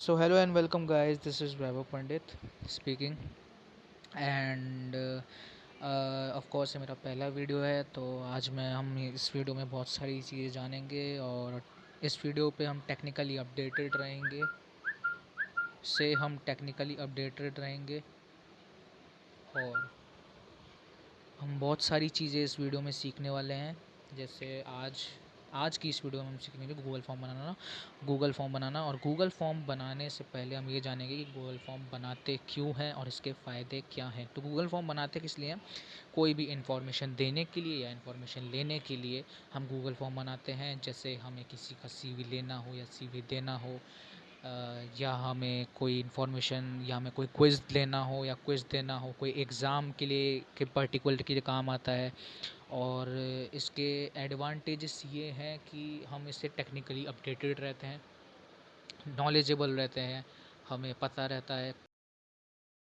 So hello and welcome guys. This is Vaibhav Pandit speaking and of course ये मेरा पहला video है तो आज मैं हम इस वीडियो में बहुत सारी चीज़ें जानेंगे और इस वीडियो पे हम टेक्निकली अपडेटेड रहेंगे हम टेक्निकली अपडेटेड रहेंगे और हम बहुत सारी चीज़ें इस वीडियो में सीखने वाले हैं। जैसे आज आज की इस वीडियो में हम सीखेंगे गूगल फॉर्म बनाना और गूगल फॉर्म बनाने से पहले हम ये जानेंगे कि गूगल फॉर्म बनाते क्यों हैं और इसके फ़ायदे क्या हैं। तो गूगल फॉर्म बनाते किस लिए हैं? कोई भी इन्फॉर्मेशन देने के लिए या इन्फॉर्मेशन लेने के लिए हम गूगल फॉर्म बनाते हैं। जैसे हमें किसी का सीवी लेना हो या सीवी देना हो, या हमें कोई इन्फॉर्मेशन या हमें कोई क्विज़ लेना हो या क्विज़ देना हो, कोई एग्ज़ाम के लिए के पर्टिकुलर के लिए काम आता है। और इसके एडवांटेजेस ये हैं कि हम इससे टेक्निकली अपडेटेड रहते हैं, नॉलेजेबल रहते हैं, हमें पता रहता है,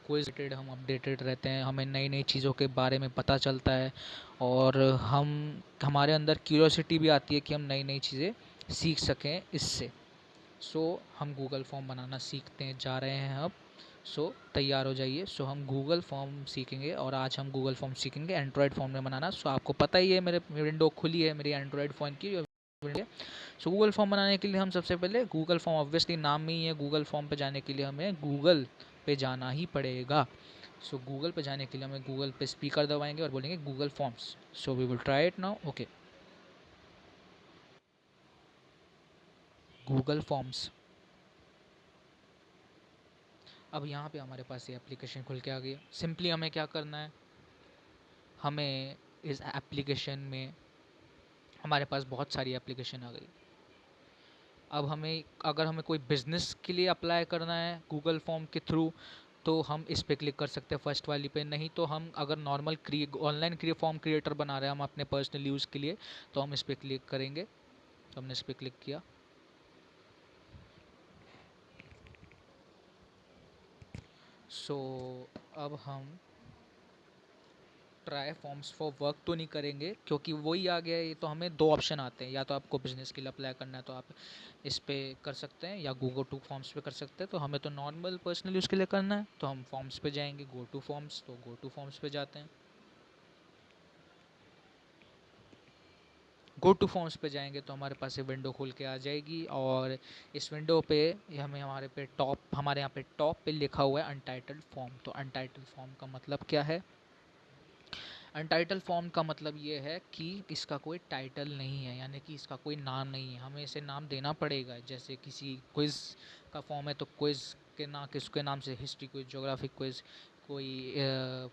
क्विज़ रिलेटेड हम अपडेटेड रहते हैं, हमें नई नई चीज़ों के बारे में पता चलता है और हमारे अंदर क्यूरियोसिटी भी आती है कि हम नई नई चीज़ें सीख सकें इससे। हम गूगल फॉर्म बनाना सीखते जा रहे हैं अब। तैयार हो जाइए। हम गूगल फॉर्म सीखेंगे और आज हम गूगल फॉर्म सीखेंगे एंड्रॉयड फ़ोन में बनाना। आपको पता ही है, मेरे विंडो खुली है मेरी एंड्रॉयड फ़ोन की। गूगल फॉर्म बनाने के लिए हम सबसे पहले गूगल फॉर्म, ऑब्वियसली नाम में ही है, गूगल फॉर्म पे जाने के लिए हमें गूगल पे जाना ही पड़ेगा। गूगल पे जाने के लिए हमें गूगल पे स्पीकर दबाएंगे और बोलेंगे Google Forms. We will try it now. Okay, Google Forms. अब यहाँ पे हमारे पास ये एप्लीकेशन खुल के आ गई। सिंपली हमें क्या करना है, हमें इस एप्लीकेशन में, हमारे पास बहुत सारी एप्लीकेशन आ गई। अब अगर हमें कोई बिज़नेस के लिए अप्लाई करना है गूगल फॉर्म के थ्रू, तो हम इस पे क्लिक कर सकते हैं फर्स्ट वाली पे। नहीं तो हम अगर नॉर्मल ऑनलाइन फॉर्म क्रिएटर बना रहे हैं हम अपने पर्सनल यूज़ के लिए, तो हम इस पर क्लिक करेंगे। तो हमने इस पर क्लिक किया। अब हम ट्राई फॉर्म्स फॉर वर्क तो नहीं करेंगे क्योंकि वही आ गया है। ये तो हमें दो ऑप्शन आते हैं, या तो आपको बिज़नेस के लिए अप्लाई करना है तो आप इस पे कर सकते हैं, या गूगल टू फॉर्म्स पे कर सकते हैं। तो हमें तो नॉर्मल पर्सनल यूज़ के लिए करना है, तो हम फॉर्म्स पे जाएंगे, गो टू फॉर्म्स। तो गो टू फॉर्म्स पे जाते हैं। गो टू फॉर्म्स पे जाएंगे तो हमारे पास ये विंडो खुल के आ जाएगी और इस विंडो पे हमें हमारे यहाँ पे टॉप पे लिखा हुआ है अनटाइटल्ड फॉर्म। तो अनटाइटल्ड फॉर्म का मतलब क्या है? अनटाइटल फॉर्म का मतलब ये है कि इसका कोई टाइटल नहीं है, यानी कि इसका कोई नाम नहीं है। हमें इसे नाम देना पड़ेगा। जैसे किसी क्विज़ का फॉर्म है तो क्विज़ के किसके नाम से, हिस्ट्री क्विज़, ज्योग्राफिक क्विज़, कोई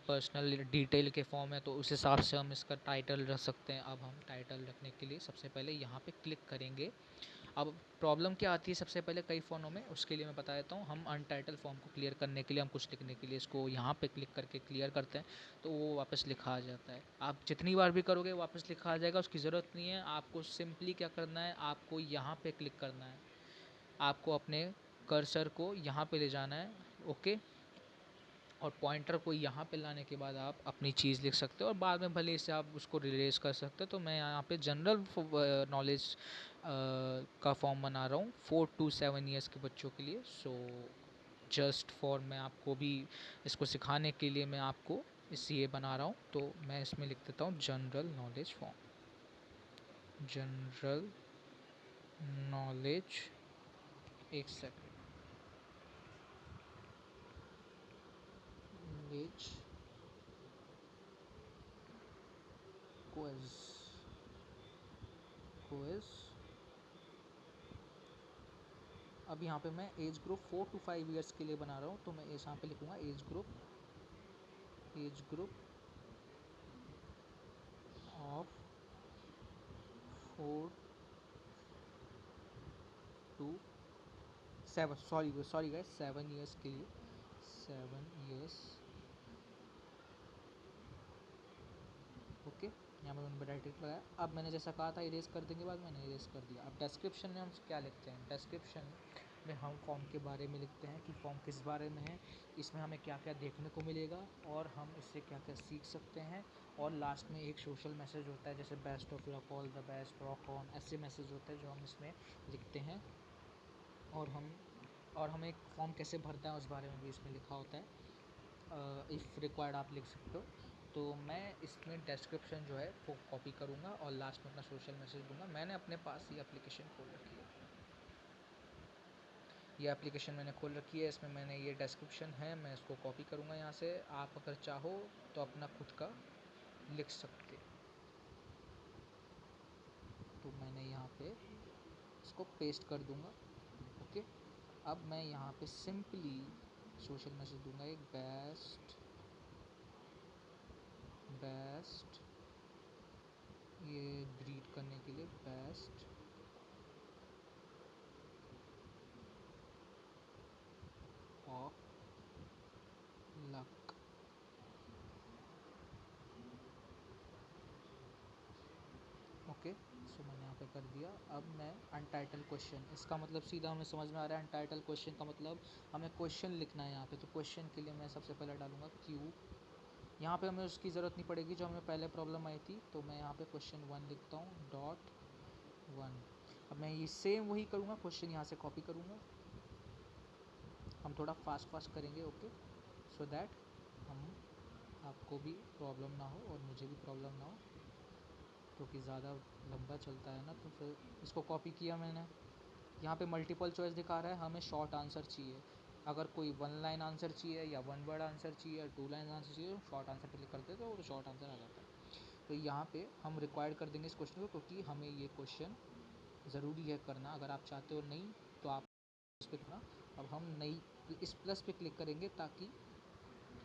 पर्सनल डिटेल के फॉर्म है तो उस हिसाब से हम इसका टाइटल रख सकते हैं। अब हम टाइटल रखने के लिए सबसे पहले यहाँ पे क्लिक करेंगे। अब प्रॉब्लम क्या आती है सबसे पहले कई फ़ोनों में, उसके लिए मैं बता देता हूँ। हम अनटाइटल फॉर्म को क्लियर करने के लिए, हम कुछ लिखने के लिए इसको यहाँ पे क्लिक करके क्लियर करते हैं तो वो वापस लिखा आ जाता है। आप जितनी बार भी करोगे वापस लिखा आ जाएगा, उसकी ज़रूरत नहीं है। आपको सिंपली क्या करना है, आपको यहाँ पे क्लिक करना है, आपको अपने कर्सर को यहाँ पे ले जाना है। ओके, और पॉइंटर को यहाँ पे लाने के बाद आप अपनी चीज़ लिख सकते हो और बाद में भले इससे आप उसको रिलेस कर सकते हो। तो मैं यहाँ पे जनरल नॉलेज का फॉर्म बना रहा हूँ 4 to 7 ईयर्स के बच्चों के लिए। जस्ट फॉर, मैं आपको भी इसको सिखाने के लिए मैं आपको ये बना रहा हूँ। तो मैं इसमें लिख देता हूँ general knowledge form. General knowledge, एक सेकेंड, नॉलेज क्विज, क्विज। अब यहाँ पे मैं एज ग्रुप 4 to 5 ईयर्स के लिए बना रहा हूँ तो मैं यहाँ पे लिखूँगा age group of 4 to 7, sorry sorry guys, 7 years के लिए, 7 ईयर्स। ओके, यहाँ पे मैंने टाइटल लगाया। अब मैंने जैसा कहा था इरेज कर देंगे, बाद मैंने इरेज कर दिया। अब डिस्क्रिप्शन में हम क्या लिखते हैं? डिस्क्रिप्शन में हम फॉर्म के बारे में लिखते हैं कि फॉर्म किस बारे में है, इसमें हमें क्या क्या देखने को मिलेगा और हम इससे क्या क्या सीख सकते हैं। और लास्ट में एक सोशल मैसेज होता है, जैसे best of luck, all the best, rock on, ऐसे मैसेज होते हैं जो हम इसमें लिखते हैं। और हम और हमें एक फॉर्म कैसे भरना है उस बारे में भी इसमें लिखा होता है। इफ़ रिक्वायर्ड आप लिख सकते हो। तो मैं इसमें डिस्क्रिप्शन जो है वो कॉपी करूँगा और लास्ट में अपना सोशल मैसेज दूंगा। मैंने अपने पास ये एप्लीकेशन खोल रखी है, ये एप्लीकेशन मैंने खोल रखी है, इसमें मैंने ये डिस्क्रिप्शन है, मैं इसको कॉपी करूँगा यहाँ से। आप अगर चाहो तो अपना खुद का लिख सकते। तो मैंने यहाँ पे इसको पेस्ट कर दूँगा। ओके, अब मैं यहाँ पे सिंपली सोशल मैसेज दूंगा, एक बेस्ट बेस्ट, ये ग्रीट करने के लिए बेस्ट ऑफ लक। ओके, सो मैंने यहाँ पे कर दिया। अब मैं अनटाइटल क्वेश्चन, इसका मतलब सीधा हमें समझ में आ रहा है। अनटाइटल क्वेश्चन का मतलब हमें क्वेश्चन लिखना है यहाँ पे। तो क्वेश्चन के लिए मैं सबसे पहले डालूंगा क्यू। यहाँ पे हमें उसकी ज़रूरत नहीं पड़ेगी जो हमें पहले प्रॉब्लम आई थी। तो मैं यहाँ पे क्वेश्चन 1 लिखता हूँ, डॉट 1। अब मैं ये सेम वही करूँगा, क्वेश्चन यहाँ से कॉपी करूँगा। हम थोड़ा फास्ट फास्ट करेंगे, ओके, सो दैट हम आपको भी प्रॉब्लम ना हो और मुझे भी प्रॉब्लम ना हो, क्योंकि ज़्यादा लंबा चलता है ना। तो फिर इसको कॉपी किया मैंने। यहाँ पे मल्टीपल चॉइस दिखा रहा है, हमें शॉर्ट आंसर चाहिए। अगर कोई 1 लाइन आंसर चाहिए या 1 वर्ड आंसर चाहिए या 2 लाइन आंसर चाहिए, शॉर्ट आंसर पे क्लिक करते तो शॉर्ट आंसर आ जाता है। तो यहाँ पे हम रिक्वायर्ड कर देंगे इस क्वेश्चन को, क्योंकि हमें ये क्वेश्चन ज़रूरी है करना। अगर आप चाहते हो नहीं तो आप इस पर करना। अब हम नई इस प्लस पे क्लिक करेंगे, ताकि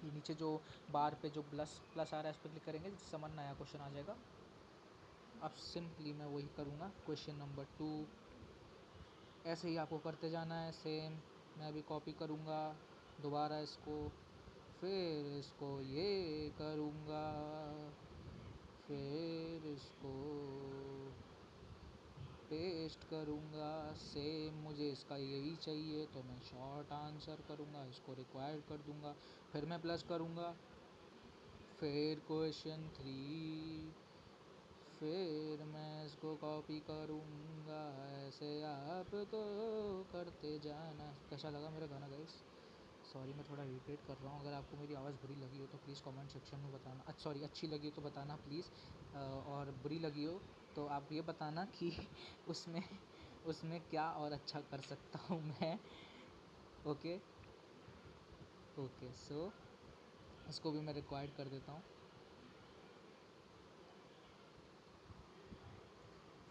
ये नीचे जो बार पे जो प्लस प्लस आ रहा है इस पर क्लिक करेंगे, जिससे हमारा नया क्वेश्चन आ जाएगा। अब सिंपली मैं वही करूँगा, क्वेश्चन नंबर 2। ऐसे ही आपको करते जाना है सेम। मैं अभी कॉपी करूँगा दोबारा इसको, फिर इसको ये करूँगा, फिर इसको पेस्ट करूँगा। सेम मुझे इसका यही चाहिए, तो मैं शॉर्ट आंसर करूँगा, इसको रिक्वायर्ड कर दूँगा, फिर मैं प्लस करूँगा, फिर क्वेश्चन 3, फिर मैं इसको कॉपी करूँगा। ऐसे आपको करते जाना। कैसा लगा मेरा गाना गाइस? सॉरी, मैं थोड़ा रिपीट कर रहा हूँ। अगर आपको मेरी आवाज़ बुरी लगी हो तो प्लीज़ कमेंट सेक्शन में बताना। अच्छा, सॉरी, अच्छी लगी हो तो बताना प्लीज़, और बुरी लगी हो तो आप ये बताना कि उसमें उसमें क्या और अच्छा कर सकता हूँ मैं। ओके ओके, सो इसको भी मैं रिक्वायर्ड कर देता हूँ।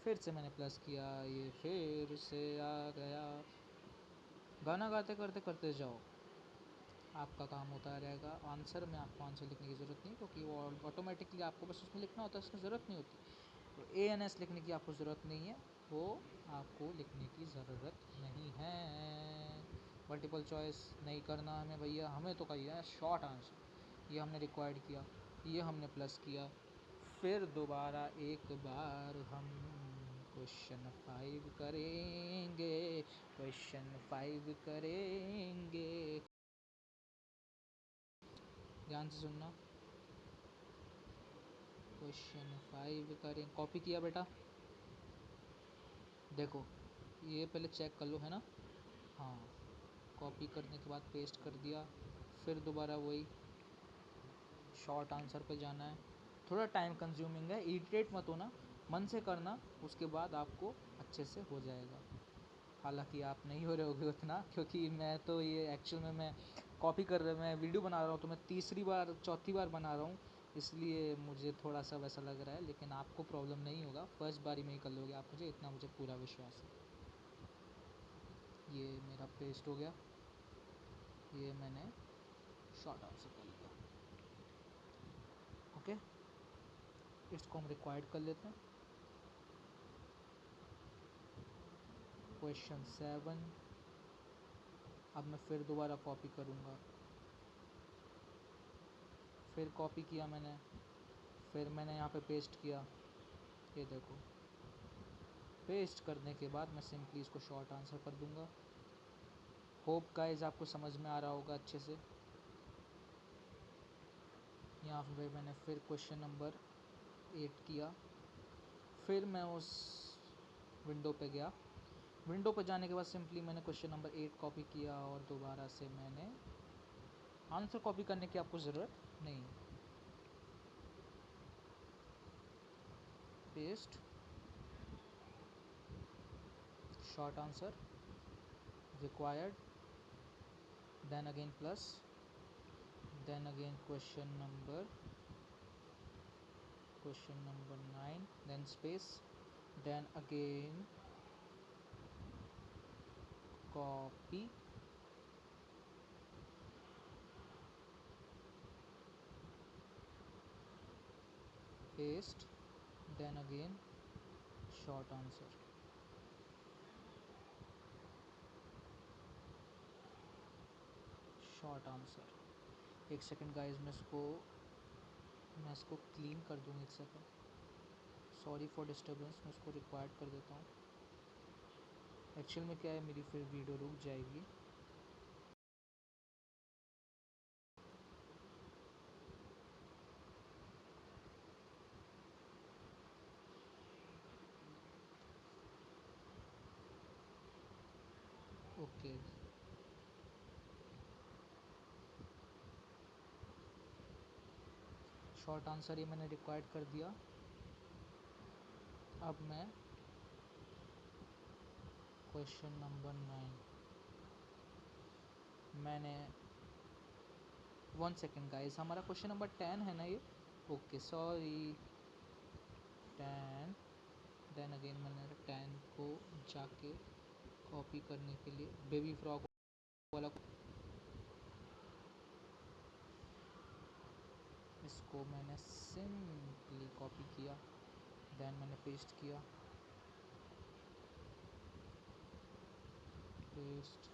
फिर से मैंने प्लस किया, ये फिर से आ गया। गाना गाते करते करते जाओ, आपका काम होता रहेगा। आंसर में आपको आंसर लिखने की ज़रूरत नहीं, क्योंकि वो ऑटोमेटिकली आपको बस उसमें लिखना होता है, उसकी ज़रूरत नहीं होती। तो ANS लिखने की आपको ज़रूरत नहीं है, वो आपको लिखने की ज़रूरत नहीं है। मल्टीपल चॉइस नहीं करना हमें भैया, हमें तो कहिए है शॉर्ट आंसर। ये हमने रिक्वायर्ड किया, ये हमने प्लस किया। फिर दोबारा एक बार हम क्वेश्चन 5 करेंगे, क्वेश्चन 5 करेंगे। ध्यान से सुनना, क्वेश्चन 5 करें। कॉपी किया बेटा, देखो ये पहले चेक कर लो, है ना? हाँ, कॉपी करने के बाद पेस्ट कर दिया। फिर दोबारा वही शॉर्ट आंसर पे जाना है। थोड़ा टाइम कंज्यूमिंग है, इरिटेट मत होना, मन से करना, उसके बाद आपको अच्छे से हो जाएगा। हालांकि आप नहीं हो रहे होगे उतना, क्योंकि मैं तो ये एक्चुअल में मैं कॉपी कर रहा, मैं वीडियो बना रहा हूँ तो मैं तीसरी बार चौथी बार बना रहा हूँ, इसलिए मुझे थोड़ा सा वैसा लग रहा है। लेकिन आपको प्रॉब्लम नहीं होगा, फर्स्ट बारी में ही कर लोगे आप, मुझे इतना मुझे पूरा विश्वास है। ये मेरा पेस्ट हो गया, ये मैंने शॉर्ट आंसर कर लिया। ओके, इसको हम रिक्वायर्ड कर लेते हैं। क्वेश्चन 7। अब मैं फिर दोबारा कॉपी करूँगा, फिर कॉपी किया मैंने, फिर मैंने यहाँ पे पेस्ट किया। ये देखो, पेस्ट करने के बाद मैं सिंपली इसको शॉर्ट आंसर कर दूँगा। होप गाइस आपको समझ में आ रहा होगा अच्छे से। यहाँ पे मैंने फिर क्वेश्चन नंबर 8 किया, फिर मैं उस विंडो पे गया, विंडो पर जाने के बाद सिंपली मैंने क्वेश्चन नंबर 8 कॉपी किया और दोबारा से मैंने आंसर कॉपी करने की आपको ज़रूरत नहीं। Paste short answer required, then again plus, then again question number 9, then space, then again copy, paste, then again short answer। Short answer. एक सेकंड गाइस, मैं इसको क्लीन कर दूँ। एक सेकंड, सॉरी फॉर डिस्टर्बेंस। मैं इसको रिक्वायर्ड कर देता हूँ। एक्चुअल में क्या है, मेरी फिर वीडियो रुक जाएगी। ओके, शॉर्ट आंसर ये मैंने रिक्वायर्ड कर दिया। अब मैं क्वेश्चन नंबर 9 मैंने 1 सेकेंड गाइस, हमारा क्वेश्चन नंबर 10 है ना ये? Okay sorry, 10। देन अगेन मैंने 10 को जाके कॉपी करने के लिए बेबी फ्रॉक वाला, इसको मैंने सिंपली कॉपी किया, देन मैंने पेस्ट किया, पेस्ट,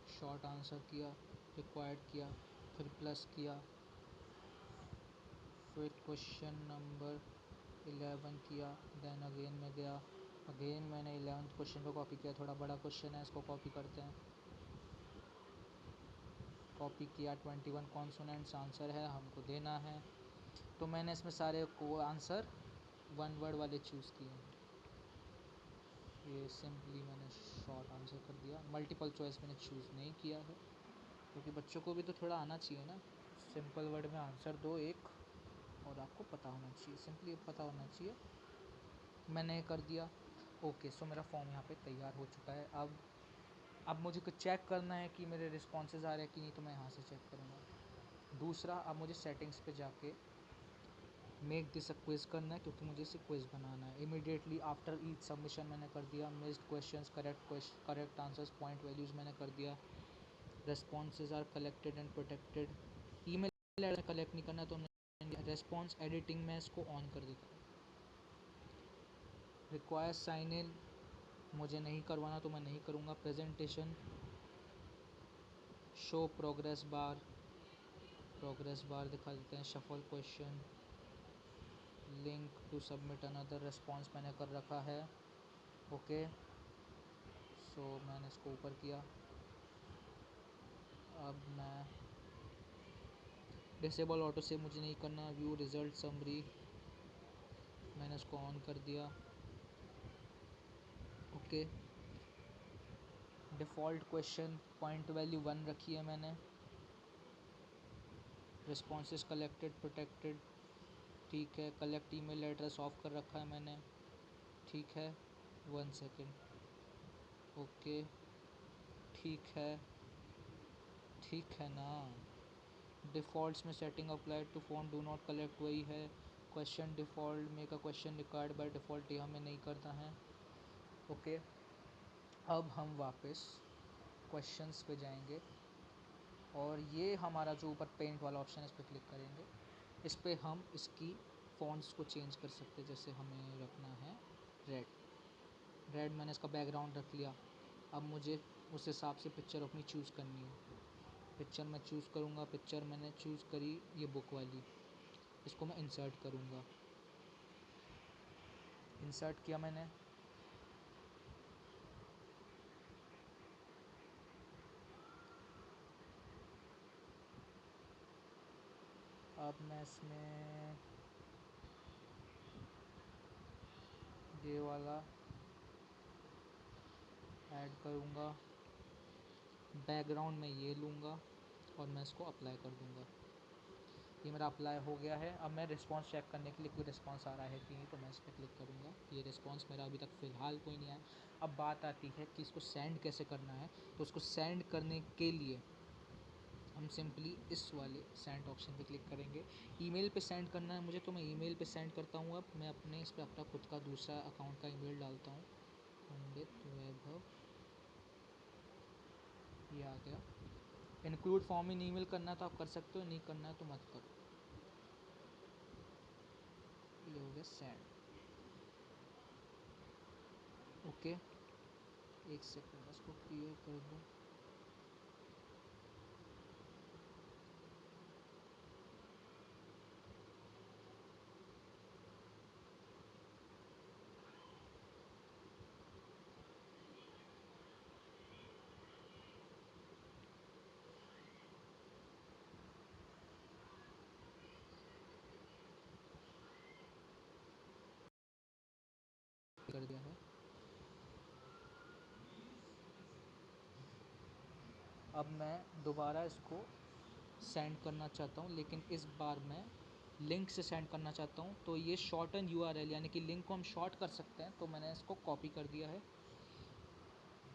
शॉर्ट आंसर किया, रिक्वायर्ड किया, फिर प्लस किया, फिर क्वेश्चन नंबर 11 किया, देन अगेन मैं गया, अगेन मैंने 11th क्वेश्चन को कॉपी किया। थोड़ा बड़ा क्वेश्चन है, इसको कॉपी करते हैं। कॉपी किया, 21 कॉन्सोनेंट्स आंसर है, हमको देना है। तो मैंने इसमें सारे को आंसर 1 वर्ड वाले चूज़ किए। ये सिंपली मैंने शॉर्ट आंसर कर दिया। मल्टीपल चॉइस मैंने चूज़ नहीं किया है, क्योंकि बच्चों को भी तो थोड़ा आना चाहिए ना। सिंपल वर्ड में आंसर दो एक, और आपको पता होना चाहिए, सिंपली पता होना चाहिए। मैंने कर दिया। ओके, सो मेरा फॉर्म यहाँ पे तैयार हो चुका है। अब मुझे कुछ चेक करना है कि मेरे रिस्पॉन्सेज आ रहे हैं कि नहीं, तो मैं यहाँ से चेक करूँगा। दूसरा, अब मुझे सेटिंग्स पे जाके मेक दिस अ क्विज़ करना है, क्योंकि मुझे इसे क्विज़ बनाना है। इमीडिएटली आफ्टर ईच सबमिशन मैंने कर दिया। Missed questions, correct answers, point values मैंने कर दिया। Responses are collected and protected. Email address collect नहीं करना, तो रेस्पॉन्स एडिटिंग में इसको ऑन कर देता हूँ। रिक्वायर साइन इन मुझे नहीं करवाना, तो मैं नहीं करूँगा। प्रेजेंटेशन, शो प्रोग्रेस बार दिखा देते हैं। Shuffle question, link to submit another response मैंने कर रखा है। ओके, सो मैंने इसको ऊपर किया। अब मैं डिसेबल ऑटो से मुझे नहीं करना। व्यू रिजल्ट समरी मैंने इसको ऑन कर दिया। Okay, default question point value 1 रखी है मैंने। रिस्पॉन्सेज कलेक्टेड प्रोटेक्टेड, ठीक है। कलेक्ट ईमेल एड्रेस ऑफ कर रखा है मैंने, ठीक है। 1 सेकेंड, ओके, ठीक है ना। डिफ़ॉल्ट्स में setting applied to phone do not collect वही है। क्वेश्चन डिफ़ॉल्ट में का क्वेश्चन रिक्वायर्ड बाय डिफ़ॉल्ट ये हमें नहीं करना है। ओके, अब हम वापस क्वेश्चंस पे जाएंगे, और ये हमारा जो ऊपर पेंट वाला ऑप्शन है, इस पर क्लिक करेंगे। इस पर हम इसकी फ़ॉन्ट्स को चेंज कर सकते हैं। जैसे हमें रखना है रेड, मैंने इसका बैकग्राउंड रख लिया। अब मुझे उस हिसाब से पिक्चर अपनी चूज़ करनी है। पिक्चर मैं चूज़ करूँगा। पिक्चर मैंने चूज़ करी ये बुक वाली, इसको मैं इंसर्ट करूँगा। इंसर्ट किया मैंने। अब मैं इसमें ये वाला ऐड करूँगा, बैकग्राउंड में ये लूँगा और मैं इसको अप्लाई कर दूँगा। ये मेरा अप्लाई हो गया है। अब मैं रिस्पांस चेक करने के लिए कोई रिस्पांस आ रहा है कि नहीं, तो मैं इस पर क्लिक करूँगा। ये रिस्पांस मेरा अभी तक फ़िलहाल कोई नहीं आया। अब बात आती है कि इसको सेंड कैसे करना है। तो उसको सेंड करने के लिए हम सिंपली इस वाले सेंड ऑप्शन पे क्लिक करेंगे। ईमेल पे सेंड करना है मुझे, तो मैं ईमेल पे सेंड करता हूँ। अब मैं अपने इस पर अपना खुद का दूसरा अकाउंट का ईमेल डालता हूँ, पंडित वैभव, ये आ गया। इंक्लूड फॉर्म इन ईमेल करना है तो आप कर सकते हो, नहीं करना है तो मत करो। ये हो गया सेंड। ओके, एक सेकंड इसको क्लियर कर दूँ। कर दिया है। अब मैं दोबारा इसको सेंड करना चाहता हूँ, लेकिन इस बार मैं लिंक से सेंड करना चाहता हूँ। तो ये शॉर्टन यूआरएल यानी कि लिंक को हम शॉर्ट कर सकते हैं। तो मैंने इसको कॉपी कर दिया है।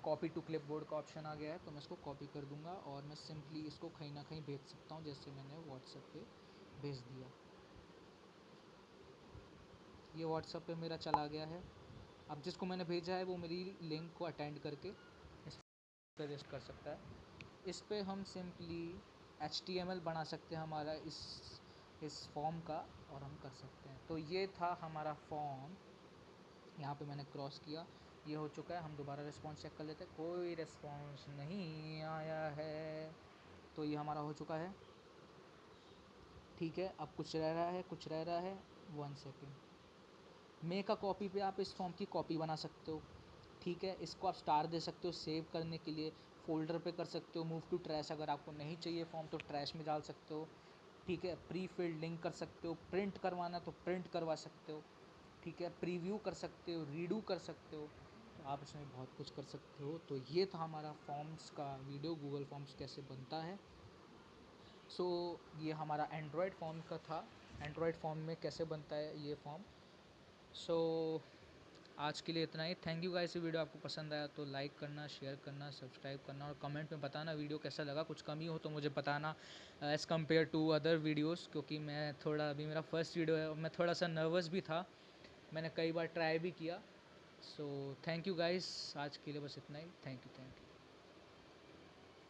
कॉपी टू क्लिपबोर्ड का ऑप्शन आ गया है, तो मैं इसको कॉपी कर दूंगा और मैं सिंपली इसको कहीं ना कहीं भेज सकता हूँ, जैसे मैंने व्हाट्सएप पे भेज दिया। ये व्हाट्सएप पे मेरा चला गया है। अब जिसको मैंने भेजा है वो मेरी लिंक को अटेंड करके इस पर रेस्ट कर सकता है। इस पे हम सिंपली HTML बना सकते हैं हमारा इस फॉर्म का, और हम कर सकते हैं। तो ये था हमारा फॉर्म। यहाँ पे मैंने क्रॉस किया, ये हो चुका है। हम दोबारा रिस्पॉन्स चेक कर लेते हैं, कोई रिस्पॉन्स नहीं आया है। तो ये हमारा हो चुका है। ठीक है, अब कुछ रह रहा है, कुछ रह रहा है। 1 सेकेंड। मेक अ कॉपी पे आप इस फॉर्म की कॉपी बना सकते हो। ठीक है, इसको आप स्टार दे सकते हो सेव करने के लिए, फोल्डर पे कर सकते हो, मूव टू ट्रैश, अगर आपको नहीं चाहिए फॉर्म तो ट्रैश में डाल सकते हो। ठीक है, प्री फिल्ड लिंक कर सकते हो, प्रिंट करवाना तो प्रिंट करवा सकते हो। ठीक है, प्रीव्यू कर सकते हो, रीडू कर सकते हो। तो आप इसमें बहुत कुछ कर सकते हो। तो ये था हमारा फॉर्म्स का वीडियो, गूगल फॉर्म्स कैसे बनता है। सो ये हमारा एंड्रॉयड फॉर्म का था, एंड्रॉयड फॉर्म में कैसे बनता है ये फॉर्म। सो आज के लिए इतना ही। Thank you guys. ये वीडियो आपको पसंद आया तो लाइक करना, शेयर करना, सब्सक्राइब करना और कमेंट में बताना वीडियो कैसा लगा। कुछ कमी हो तो मुझे बताना as compare to other videos, क्योंकि मैं थोड़ा, अभी मेरा फर्स्ट वीडियो है और मैं थोड़ा सा नर्वस भी था। मैंने कई बार ट्राई भी किया। सो थैंक यू गाइस, आज के लिए बस इतना ही। Thank you.